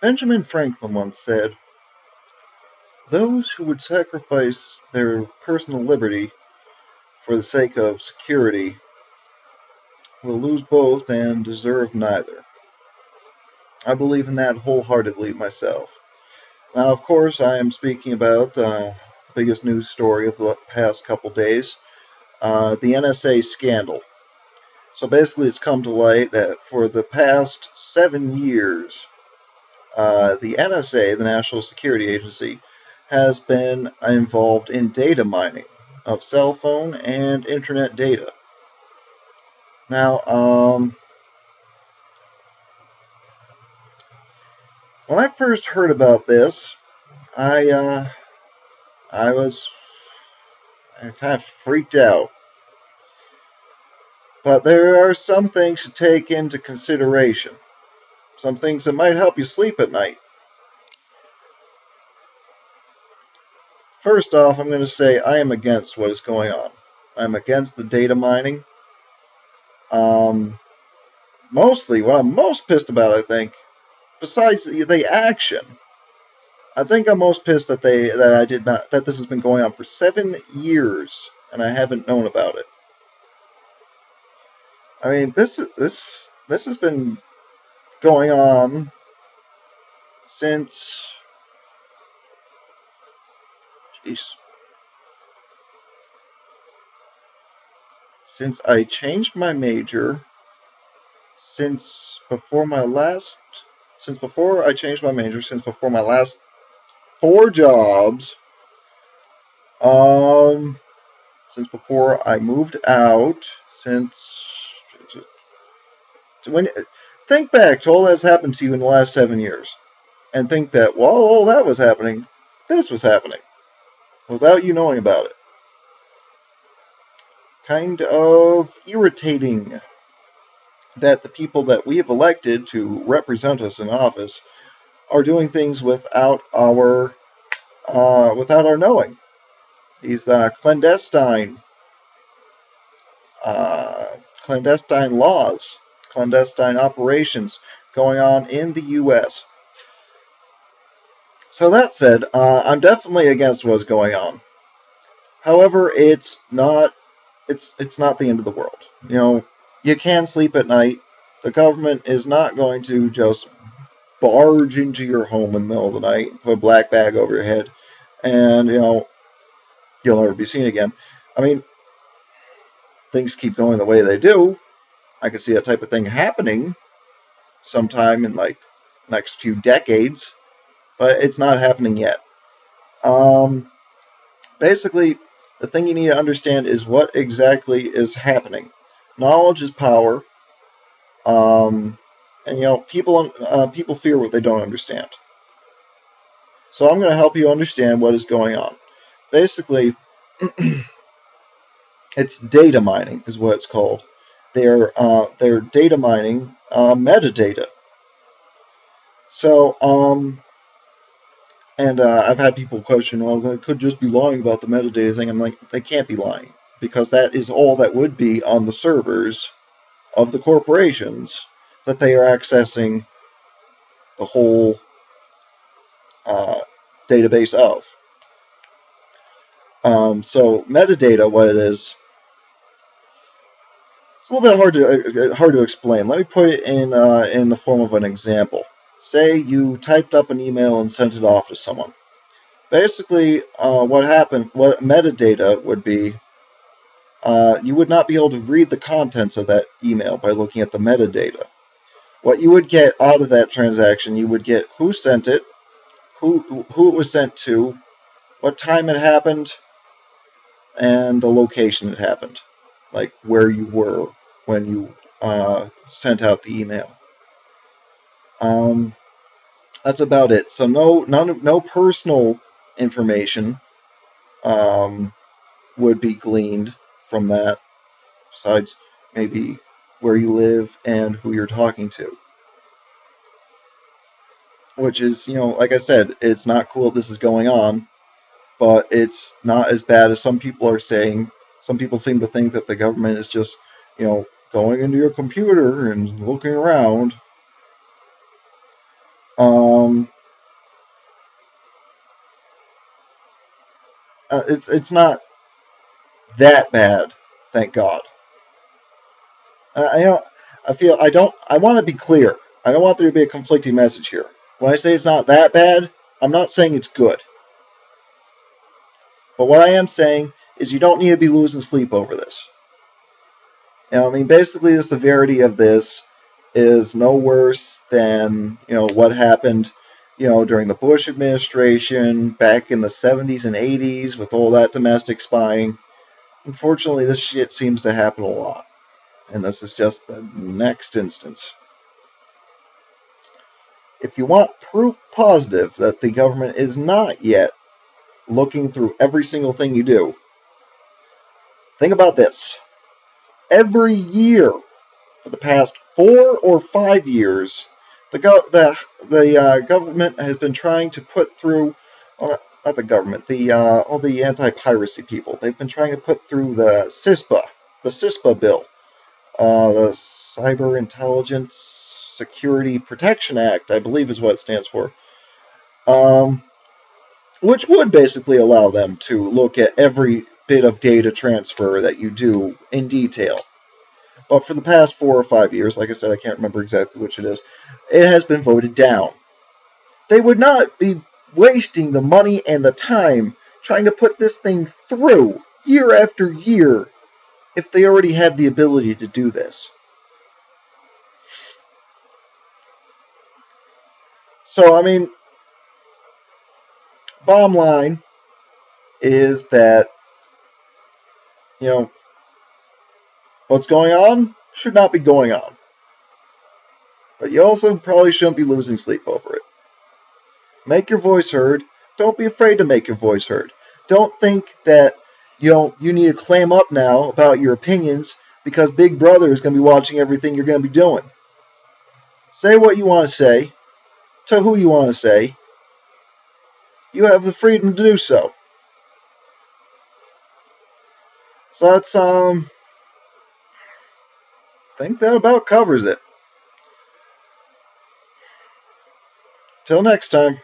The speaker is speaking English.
Benjamin Franklin once said, "Those who would sacrifice their personal liberty for the sake of security will lose both and deserve neither." I believe in that wholeheartedly myself. Now, of course, I am speaking about the biggest news story of the past couple days, the NSA scandal. So basically, it's come to light that for the past 7 years, the NSA, the National Security Agency, has been involved in data mining of cell phone and internet data. Now, when I first heard about this, I uh, I was kind of freaked out. But there are some things to take into consideration. Some things that might help you sleep at night. First off, I'm going to say I am against what is going on. I'm against the data mining. Um, Mostly, what I'm most pissed about, I think, besides the action, I think I'm most pissed that I did not that this has been going on for 7 years and I haven't known about it. I mean, this has been going on since, jeez, since I changed my major, since before my last, since before I changed my major, since before my last 4 jobs, um, since before I moved out, since when think back to all that's happened to you in the last 7 years, and think that while all that was happening, this was happening without you knowing about it. Kind of irritating that the people that we have elected to represent us in office are doing things without our knowing. These uh, clandestine laws, clandestine operations going on in the U.S. So that said, I'm definitely against what's going on. However, it's not the end of the world. You know, you can sleep at night. The government is not going to just barge into your home in the middle of the night, put a black bag over your head, and you'll never be seen again. I mean, things keep going the way they do. I could see that type of thing happening sometime in like next few decades, but it's not happening yet. Um, Basically, the thing you need to understand is what exactly is happening. Knowledge is power, and people fear what they don't understand. So I'm going to help you understand what is going on. Basically, it's data mining is what it's called. They're data mining metadata. So and I've had people question, well, they could just be lying about the metadata thing. I'm like, they can't be lying because that is all that would be on the servers of the corporations that they are accessing the whole uh, database of. So metadata, what it is, it's a little bit hard to explain. Let me put it in the form of an example. Say you typed up an email and sent it off to someone. Basically, what metadata would be, you would not be able to read the contents of that email by looking at the metadata. What you would get out of that transaction, you would get who sent it, who it was sent to, what time it happened, and the location it happened, like where you were when you sent out the email. Um, that's about it. So no personal information um, would be gleaned from that, besides maybe where you live and who you're talking to. Which is, like I said, it's not cool this is going on, but it's not as bad as some people are saying. Some people seem to think that the government is just, going into your computer and looking around. Um, it's not that bad, thank God. I don't. I feel I don't. I want to be clear. I don't want there to be a conflicting message here. When I say it's not that bad, I'm not saying it's good. But what I am saying is you don't need to be losing sleep over this. I mean, basically, the severity of this is no worse than what happened, during the Bush administration back in the 70s and 80s with all that domestic spying. Unfortunately, this shit seems to happen a lot, and this is just the next instance. If you want proof positive that the government is not yet looking through every single thing you do, think about this. Every year for the past 4 or 5 years, the government has been trying to put through, well, not the government, the all the anti-piracy people. They've been trying to put through the CISPA bill, the Cyber Intelligence Security Protection Act, I believe is what it stands for, um, which would basically allow them to look at every bit of data transfer that you do in detail. But for the past 4 or 5 years, like I said, I can't remember exactly which it has been voted down. They would not be wasting the money and the time trying to put this thing through year after year if they already had the ability to do this. So, I mean, bottom line is that, you know, what's going on should not be going on. But you also probably shouldn't be losing sleep over it. Make your voice heard. Don't be afraid to make your voice heard. Don't think that you need to clam up now about your opinions because Big Brother is going to be watching everything you're going to be doing. Say what you want to say to who you want to say. You have the freedom to do so. So that's I think that about covers it. Till next time.